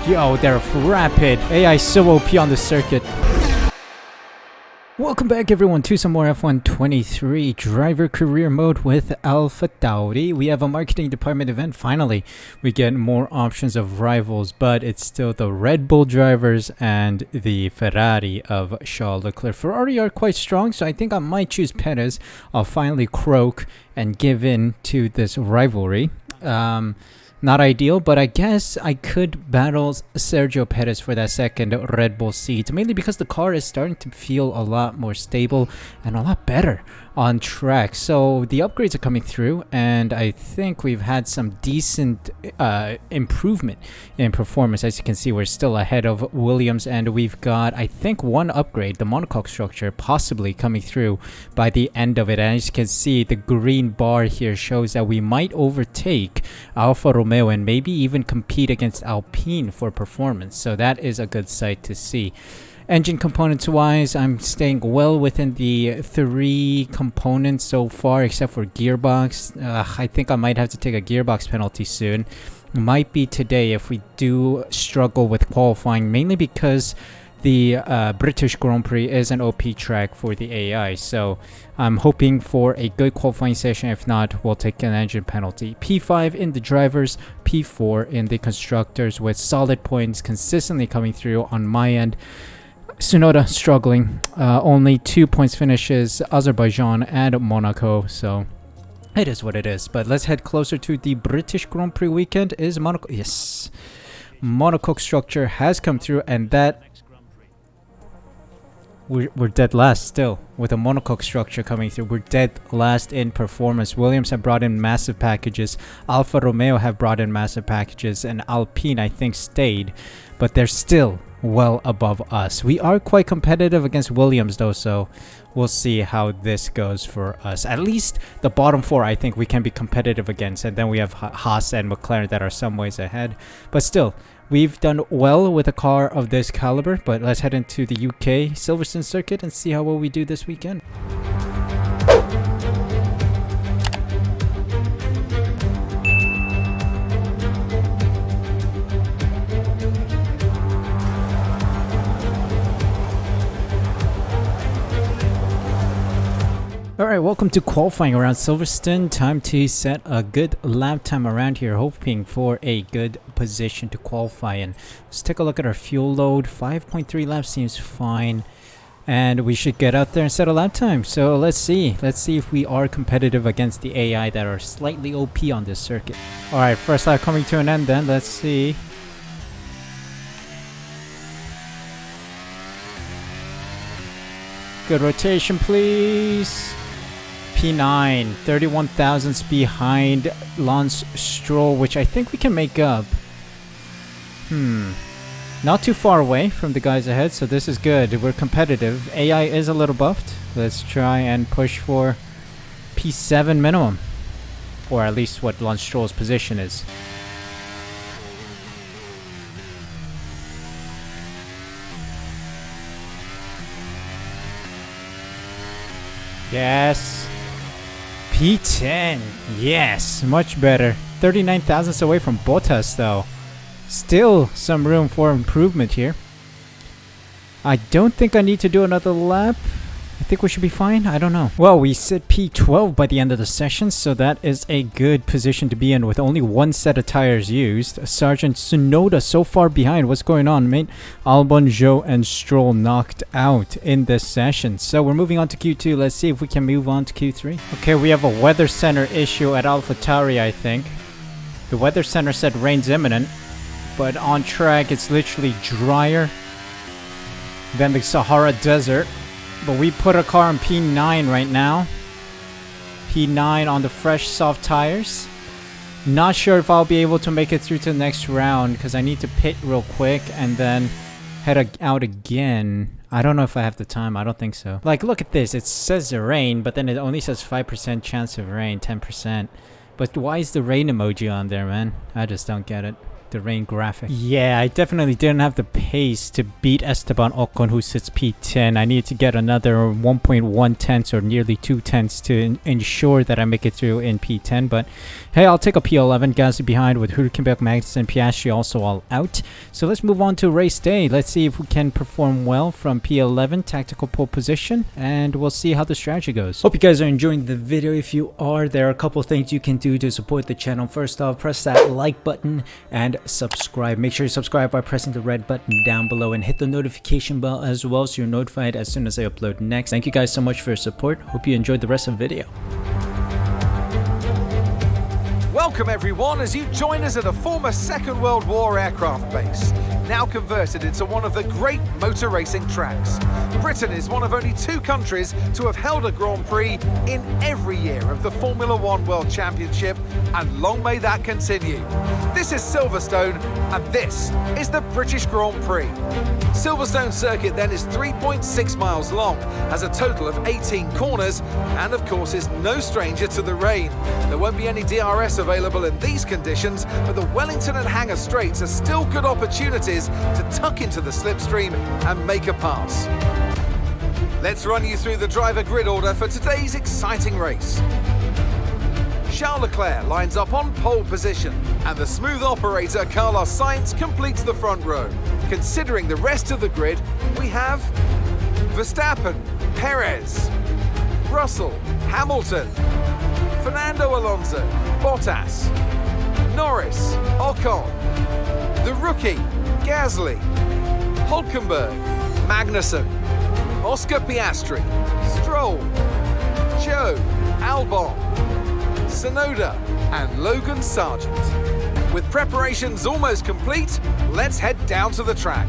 Yo, they're rapid. AI so OP on the circuit. Welcome back everyone to some more F1 23 driver career mode with Alpha Tauri. We have a marketing department event. Finally, we get more options of rivals, but it's still the Red Bull drivers and the Ferrari of Charles Leclerc. Ferrari are quite strong, so I think I might choose Perez. I'll finally croak and give in to this rivalry. Not ideal, but I guess I could battle Sergio Perez for that second Red Bull seat, mainly because the car is starting to feel a lot more stable and a lot better on track. So the upgrades are coming through, and I think we've had some decent improvement in performance. As you can see, we're still ahead of Williams, and we've got, I think, one upgrade, the monocoque structure, possibly coming through by the end of it. And as you can see, the green bar here shows that we might overtake Alfa Romeo and maybe even compete against Alpine for performance. So that is a good sight to see. Engine components wise, I'm staying well within the 3 components so far, except for gearbox. I think I might have to take a gearbox penalty soon. Might be today if we do struggle with qualifying, mainly because the British Grand Prix is an OP track for the AI. So I'm hoping for a good qualifying session. If not, we'll take an engine penalty. P5 in the drivers, P4 in the constructors, with solid points consistently coming through on my end. Tsunoda struggling, only 2 points finishes, Azerbaijan and Monaco, so it is what it is. But let's head closer to the British Grand Prix weekend. Is Monaco, yes, monocoque structure has come through, and that we're dead last still with a monocoque structure coming through. We're dead last in performance. Williams have brought in massive packages, Alfa Romeo have brought in massive packages, and Alpine I think stayed, but they're still well above us. We are quite competitive against Williams though, so we'll see how this goes for us. At least the bottom 4 I think we can be competitive against, and then we have Haas and McLaren that are some ways ahead. But still, we've done well with a car of this caliber. But let's head into the UK Silverstone circuit and see how well we do this weekend. Alright, welcome to qualifying around Silverstone. Time to set a good lap time around here, hoping for a good position to qualify in. Let's take a look at our fuel load. 5.3 laps seems fine, and we should get out there and set a lap time. So let's see if we are competitive against the AI that are slightly OP on this circuit. Alright, first lap coming to an end then. Let's see. Good rotation, please. P9, 31 thousandths behind Lance Stroll, which I think we can make up. Not too far away from the guys ahead, so this is good. We're competitive. AI is a little buffed. Let's try and push for P7 minimum, or at least what Lance Stroll's position is. Yes. P10. Yes, much better. 39 thousandths away from Bottas though. Still some room for improvement here. I don't think I need to do another lap. I think we should be fine. I don't know. Well, we sit P12 by the end of the session, so that is a good position to be in with only 1 set of tires used. Sergeant Tsunoda so far behind. What's going on, mate? Albon, Zhou, and Stroll knocked out in this session. So we're moving on to Q2. Let's see if we can move on to Q3. Okay, we have a weather center issue at AlphaTauri, I think. The weather center said rain's imminent, but on track it's literally drier than the Sahara Desert. But we put a car on P9 right now. P9 on the fresh soft tires. Not sure if I'll be able to make it through to the next round because I need to pit real quick and then head out again. I don't know if I have the time. I don't think so. Like, look at this. It says rain, but then it only says 5% chance of rain, 10%. But why is the rain emoji on there, man? I just don't get it. the rain graphic. Yeah, I definitely didn't have the pace to beat Esteban Ocon, who sits P10. I need to get another 1.1 tenths or nearly 2 tenths to ensure that I make it through in P10. But hey, I'll take a P11. Gasly behind with Hülkenberg, Magnussen, and Piastri also all out. So let's move on to race day. Let's see if we can perform well from P11, tactical pole position, and we'll see how the strategy goes. Hope you guys are enjoying the video. If you are, there are a couple things you can do to support the channel. First off, press that like button and subscribe. Make sure you subscribe by pressing the red button down below and hit the notification bell as well so you're notified as soon as I upload next. Thank you guys so much for your support. Hope you enjoyed the rest of the video. Welcome everyone as you join us at a former Second World War aircraft base, now converted into one of the great motor racing tracks. Britain is one of only 2 countries to have held a Grand Prix in every year of the Formula One World Championship, and long may that continue. This is Silverstone, and this is the British Grand Prix. Silverstone circuit then is 3.6 miles long, has a total of 18 corners, and of course is no stranger to the rain. There won't be any DRS available in these conditions, but the Wellington and Hangar Straights are still good opportunities to tuck into the slipstream and make a pass. Let's run you through the driver grid order for today's exciting race. Charles Leclerc lines up on pole position, and the smooth operator Carlos Sainz completes the front row. Considering the rest of the grid, we have Verstappen, Perez, Russell, Hamilton, Fernando Alonso, Bottas, Norris, Ocon, the rookie, Gasly, Hülkenberg, Magnussen, Oscar Piastri, Stroll, Joe, Albon, Tsunoda, and Logan Sargent. With preparations almost complete, let's head down to the track.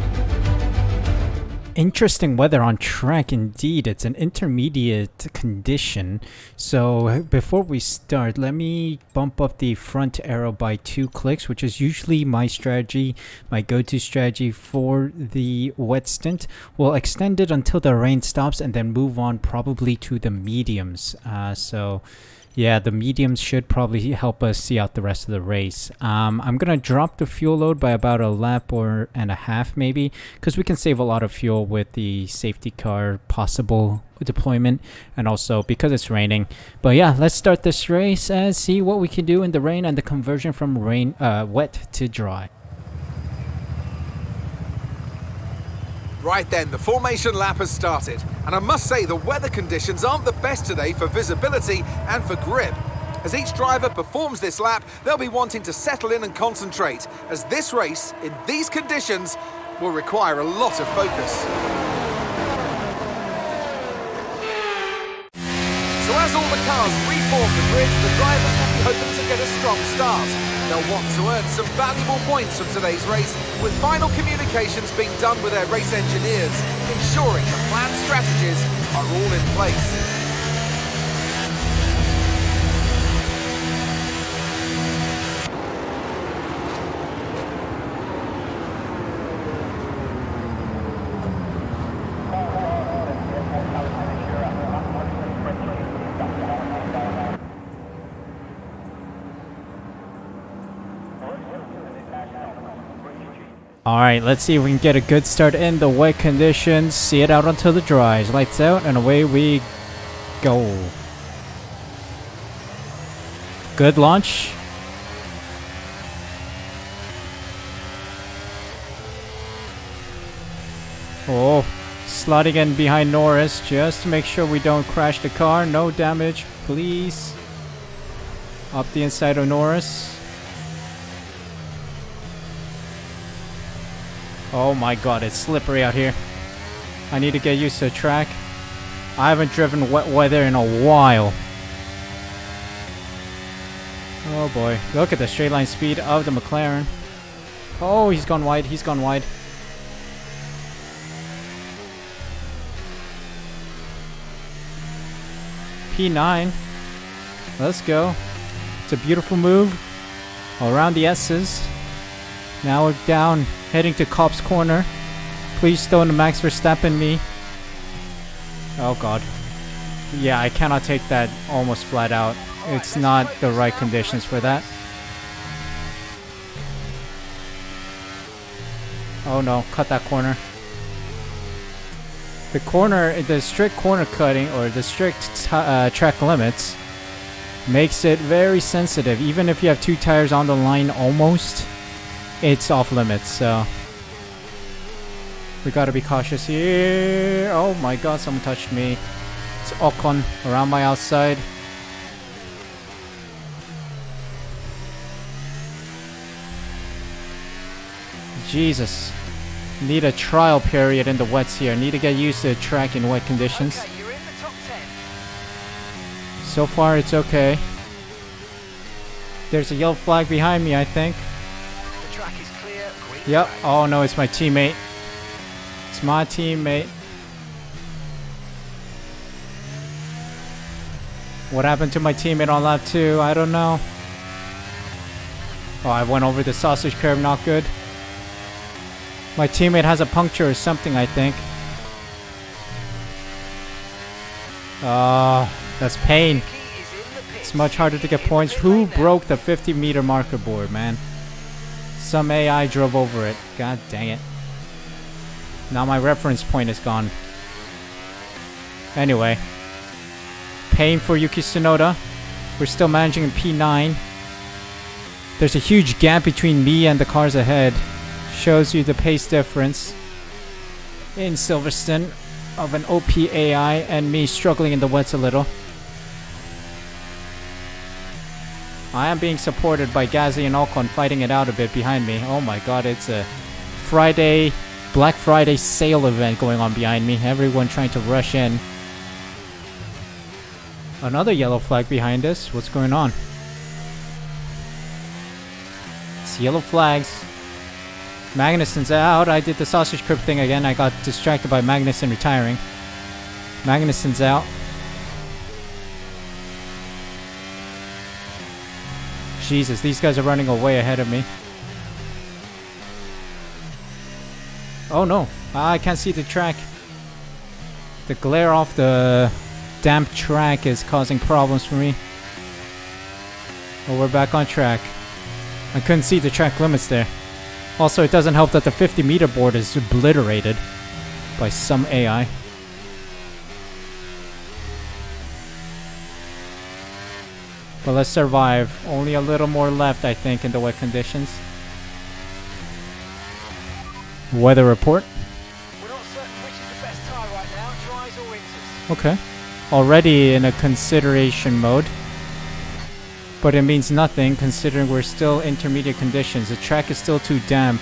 Interesting weather on track indeed. It's an intermediate condition. So before we start, let me bump up the front arrow by 2 clicks, which is usually my strategy, my go-to strategy for the wet stint. We'll extend it until the rain stops and then move on probably to the mediums. Yeah, the mediums should probably help us see out the rest of the race. I'm going to drop the fuel load by about a lap and a half maybe, because we can save a lot of fuel with the safety car possible deployment, and also because it's raining. But yeah, let's start this race and see what we can do in the rain and the conversion from wet to dry. Right then, the formation lap has started, and I must say the weather conditions aren't the best today for visibility and for grip. As each driver performs this lap, they'll be wanting to settle in and concentrate, as this race, in these conditions, will require a lot of focus. So as all the cars reform the grids, the drivers will be hoping to get a strong start. They'll want to earn some valuable points from today's race, with final communications being done with their race engineers, ensuring the planned strategies are all in place. Alright, let's see if we can get a good start in the wet conditions. See it out until the dries. Lights out and away we go. Good launch. Oh, sliding in behind Norris just to make sure we don't crash the car. No damage, please. Up the inside of Norris. Oh my god, it's slippery out here. I need to get used to the track. I haven't driven wet weather in a while. Oh boy, look at the straight line speed of the McLaren. Oh, he's gone wide, he's gone wide. P9. Let's go. It's a beautiful move. Around the S's. Now we're down, heading to Copse Corner. Please don't Max Verstappen me. Oh god. Yeah, I cannot take that almost flat out. It's not the right conditions for that. Oh no, cut that corner. The strict corner cutting, or the strict track limits, makes it very sensitive. Even if you have 2 tires on the line almost, it's off limits, so we gotta be cautious here. Oh my god, someone touched me. It's Ocon around my outside. Jesus. Need a trial period in the wets here. Need to get used to the track in wet conditions. Okay, you're in the top 10. So far, it's okay. There's a yellow flag behind me, I think. The track is clear. Green Yep. flag. Oh no, it's my teammate. It's my teammate. What happened to my teammate on lap 2? I don't know. Oh, I went over the sausage curb. Not good. My teammate has a puncture or something, I think. That's pain. Key is in the pits. It's much harder to get points. Who broke the 50-meter marker board, man? Some AI drove over it. God dang it. Now my reference point is gone. Anyway. Pain for Yuki Tsunoda. We're still managing in P9. There's a huge gap between me and the cars ahead. Shows you the pace difference in Silverstone of an OP AI and me struggling in the wets a little. I am being supported by Gasly and Ocon fighting it out a bit behind me. Oh my god, it's a Black Friday sale event going on behind me. Everyone trying to rush in. Another yellow flag behind us. What's going on? It's yellow flags. Magnussen's out. I did the sausage curb thing again. I got distracted by Magnussen retiring. Magnussen's out. Jesus, these guys are running away ahead of me. Oh no, I can't see the track. The glare off the damp track is causing problems for me. Oh, we're back on track. I couldn't see the track limits there. Also, it doesn't help that the 50-meter board is obliterated by some AI. But let's survive. Only a little more left, I think, in the wet conditions. Weather report. We're not certain which is the best tyre right now, dries or winters. Okay. Already in a consideration mode. But it means nothing considering we're still intermediate conditions. The track is still too damp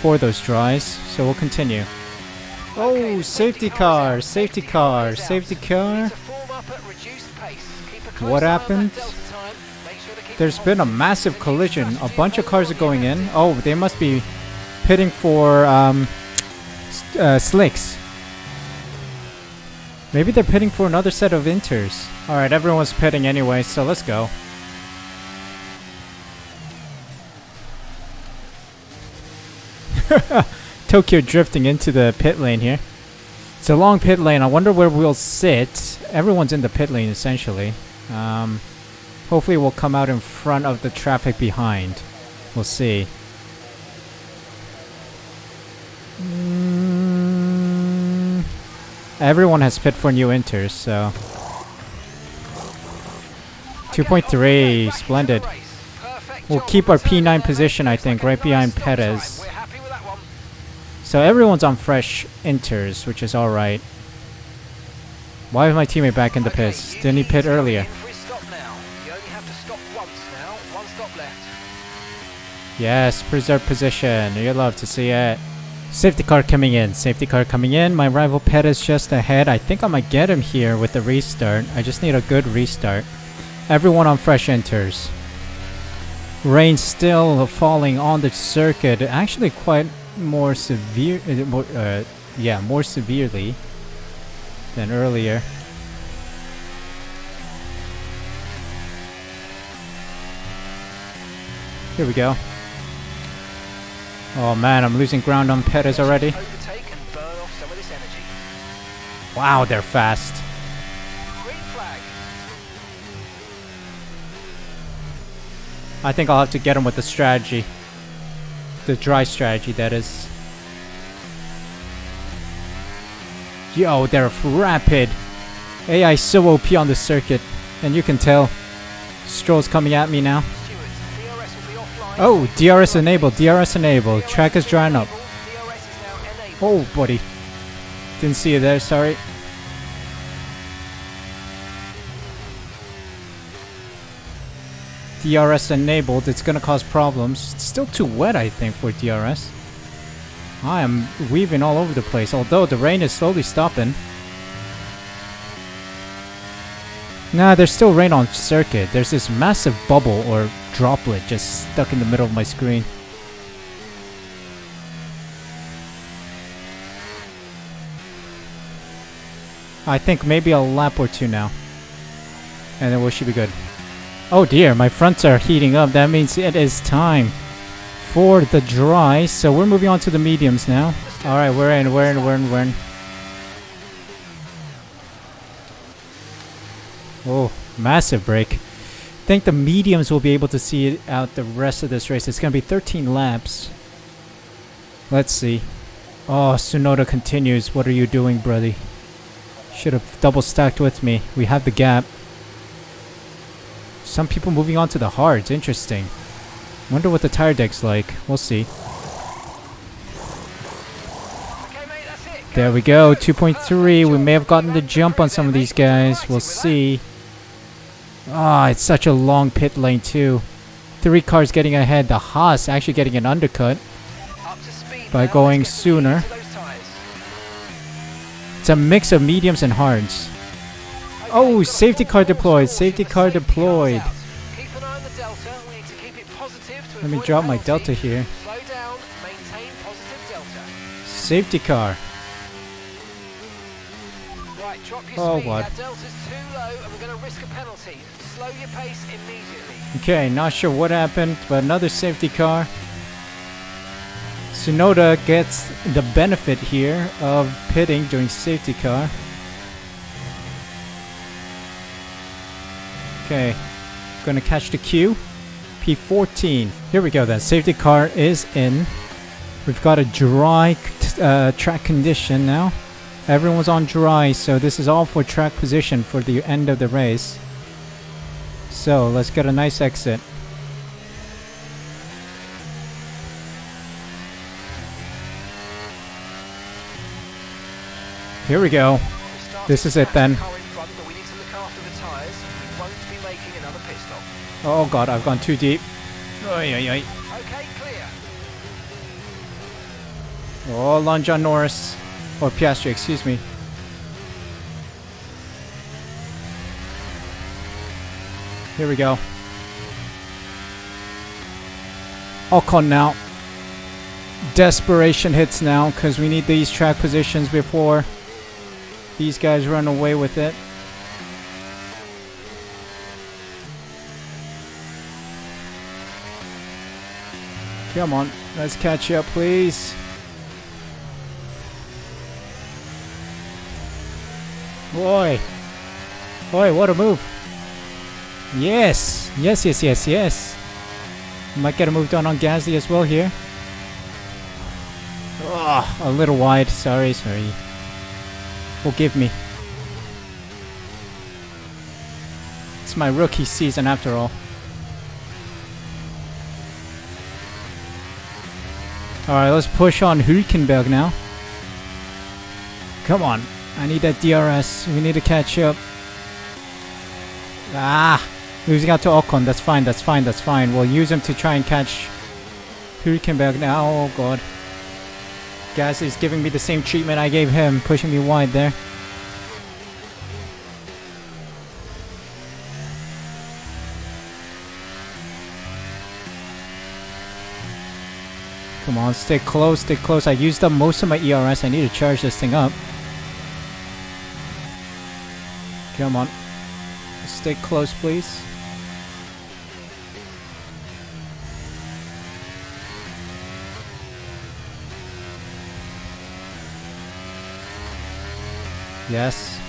for those dries, so we'll continue. Oh, safety car, safety car, safety car. What happened? There's been a massive collision. A bunch of cars are going in. Oh, they must be pitting for slicks. Maybe they're pitting for another set of inters. Alright, everyone's pitting anyway, so let's go. Tokyo drifting into the pit lane here. It's a long pit lane. I wonder where we'll sit. Everyone's in the pit lane essentially. Hopefully we'll come out in front of the traffic behind. We'll see. Everyone has pit for new inters, so 2.3, splendid. We'll keep our P9 position, I think, right behind Perez. So everyone's on fresh inters, which is alright. Why is my teammate back in the pits? Didn't he pit earlier? Yes, preserve position. You'd love to see it. Safety car coming in. Safety car coming in. My rival Perez just ahead. I think I might get him here with the restart. I just need a good restart. Everyone on fresh inters. Rain still falling on the circuit. Actually quite more severe. More severely than earlier. Here we go. Oh man, I'm losing ground on Perez already. Wow, they're fast. I think I'll have to get him with the strategy. The dry strategy, that is. Yo, they're rapid. AI so OP on the circuit. And you can tell. Stroll's coming at me now. Oh, DRS enabled. DRS enabled. Track is drying up. Oh, buddy. Didn't see you there, sorry. DRS enabled. It's gonna cause problems. It's still too wet, I think, for DRS. I am weaving all over the place, although the rain is slowly stopping. Nah, there's still rain on circuit. There's this massive bubble or droplet just stuck in the middle of my screen. I think maybe a lap or two now. And then we should be good. Oh dear, my fronts are heating up. That means it is time for the dry. So we're moving on to the mediums now. Alright, we're in. Oh, massive break. I think the mediums will be able to see it out the rest of this race. It's going to be 13 laps. Let's see. Oh, Tsunoda continues. What are you doing, brother? Should have double stacked with me. We have the gap. Some people moving on to the hards. Interesting. Wonder what the tire deck's like. We'll see. There we go. 2.3. We may have gotten the jump on some of these guys. We'll see. Ah, it's such a long pit lane too. 3 cars getting ahead. The Haas actually getting an undercut by going sooner. It's a mix of mediums and hards. Oh, safety car deployed. Safety car deployed. Let me drop my delta here. Safety car. Oh, what? Okay, not sure what happened, but another safety car. Tsunoda gets the benefit here of pitting during safety car. Okay, gonna catch the queue. P14. Here we go then. Safety car is in. We've got a dry track condition now. Everyone's on dry, so this is all for track position for the end of the race. So let's get a nice exit. Here we go. This is it then. Oh god, I've gone too deep. Oy, oy, oy. Okay, clear. Oh, lunge on Norris. Or Piastri, excuse me. Here we go. Ocon now. Desperation hits now, because we need these track positions before these guys run away with it. Come on, let's catch up, please. Boy. Boy, what a move. Yes. Yes, yes, yes, yes. Might get a move done on Gasly as well here. Oh, a little wide. Sorry. Forgive me. It's my rookie season after all. Alright, let's push on Hülkenberg now. Come on. I need that DRS. We need to catch up. Ah! Losing out to Ocon. That's fine. We'll use him to try and catch Hülkenberg now. Oh god. Gasly's giving me the same treatment I gave him. Pushing me wide there. Come on, stay close. I used up most of my ERS. I need to charge this thing up. Come on. Stay close, please. Yes.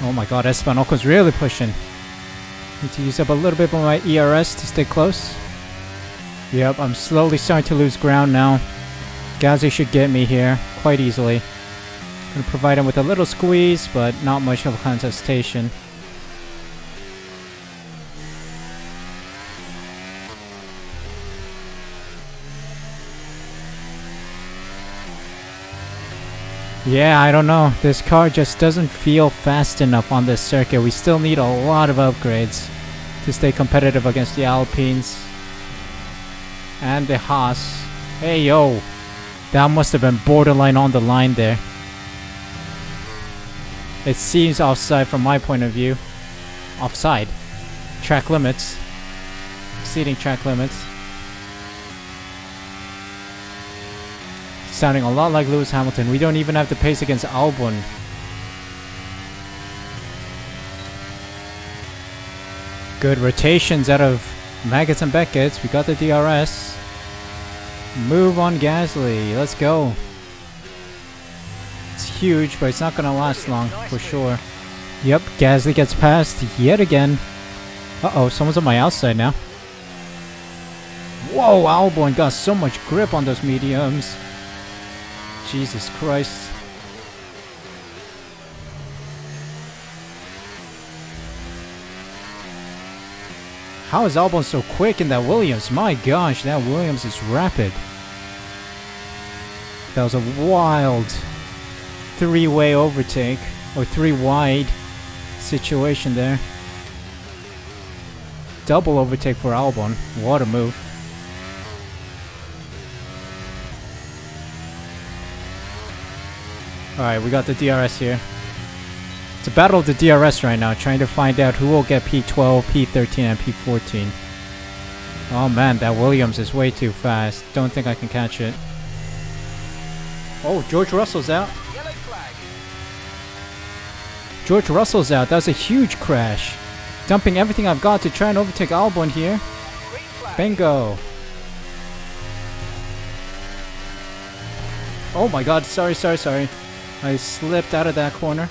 Oh my god, Esteban Ocon's really pushing. Need to use up a little bit of my ERS to stay close. Yep, I'm slowly starting to lose ground now. Gasly should get me here quite easily. Gonna provide him with a little squeeze, but not much of a contestation. Yeah, I don't know. This car just doesn't feel fast enough on this circuit. We still need a lot of upgrades to stay competitive against the Alpines and the Haas. Hey, yo. That must have been borderline on the line there. It seems offside from my point of view. Offside. Track limits. Exceeding track limits. Sounding a lot like Lewis Hamilton. We don't even have the pace against Albon. Good rotations out of Maggots and Beckett. We got the DRS. Move on Gasly. Let's go. It's huge, but it's not going to last long for sure. Yep, Gasly gets passed yet again. Uh-oh, someone's on my outside now. Whoa, Albon got so much grip on those mediums. Jesus Christ. How is Albon so quick in that Williams? My gosh, that Williams is rapid. That was a wild three-way overtake, or three-wide situation there. Double overtake for Albon. What a move. Alright, we got the DRS here. It's a battle of the DRS right now, trying to find out who will get P12, P13, and P14. Oh man, that Williams is way too fast. Don't think I can catch it. Oh, George Russell's out. Yellow flag. George Russell's out. That was a huge crash. Dumping everything I've got to try and overtake Albon here. Green flag. Bingo. Oh my god, sorry. I slipped out of that corner.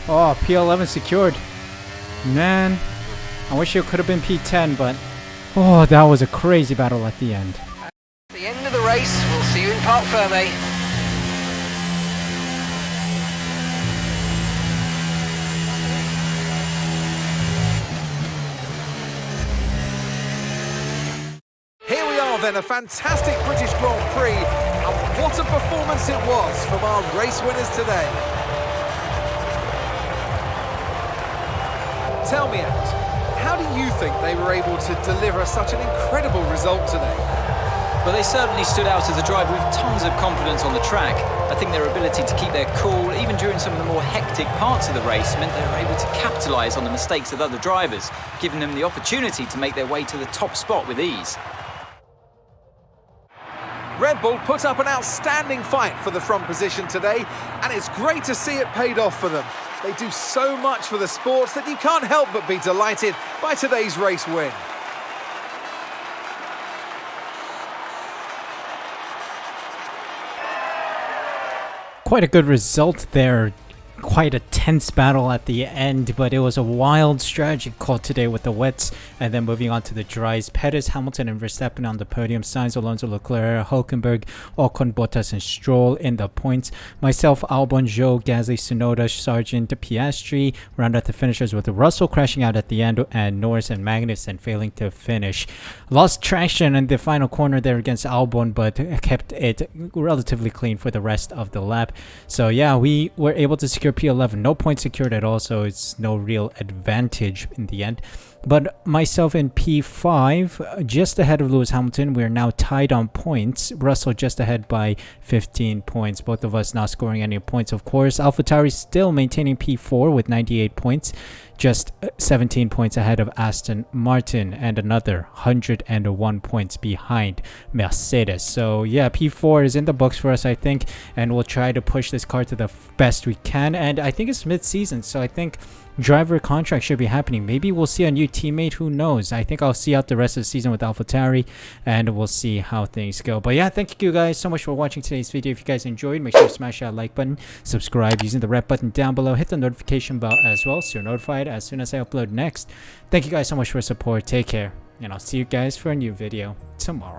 Oh, P11 secured. Man, I wish it could have been P10, but... Oh, that was a crazy battle at the end. At the end of the race, we'll see you in Parc Fermé. Here we are then, a fantastic British Grand Prix, and what a performance it was from our race winners today. Tell me, Ant, how do you think they were able to deliver such an incredible result today? Well, they certainly stood out as a driver with tons of confidence on the track. I think their ability to keep their cool, even during some of the more hectic parts of the race, meant they were able to capitalise on the mistakes of other drivers, giving them the opportunity to make their way to the top spot with ease. Red Bull put up an outstanding fight for the front position today, and it's great to see it paid off for them. They do so much for the sports that you can't help but be delighted by today's race win. Quite a good result there. Quite a tense battle at the end, but it was a wild strategy call today with the wets, and then moving on to the dries. Perez, Hamilton, and Verstappen on the podium. Sainz, Alonso, Leclerc, Hülkenberg, Ocon, Bottas, and Stroll in the points. Myself, Albon, Zhou, Gasly, Tsunoda, Sargent, Piastri. Round out the finishers with Russell crashing out at the end, and Norris and Magnussen failing to finish. Lost traction in the final corner there against Albon, but kept it relatively clean for the rest of the lap. So yeah, we were able to secure P11, no points secured at all, so it's no real advantage in the end. But myself in P5, just ahead of Lewis Hamilton. We're now tied on points. Russell just ahead by 15 points. Both of us not scoring any points, of course. AlphaTauri still maintaining P4 with 98 points. Just 17 points ahead of Aston Martin, and another 101 points behind Mercedes. So yeah, P4 is in the books for us, I think, and we'll try to push this car to the best we can. And I think it's mid-season, so I think driver contract should be happening. Maybe we'll see a new teammate, who knows. I think I'll see out the rest of the season with AlphaTauri, and we'll see how things go. But yeah, thank you guys so much for watching today's video. If you guys enjoyed, make sure to smash that like button, subscribe using the red button down below, hit the notification bell as well so you're notified as soon as I upload next. Thank you guys so much for support. Take care. And I'll see you guys for a new video tomorrow.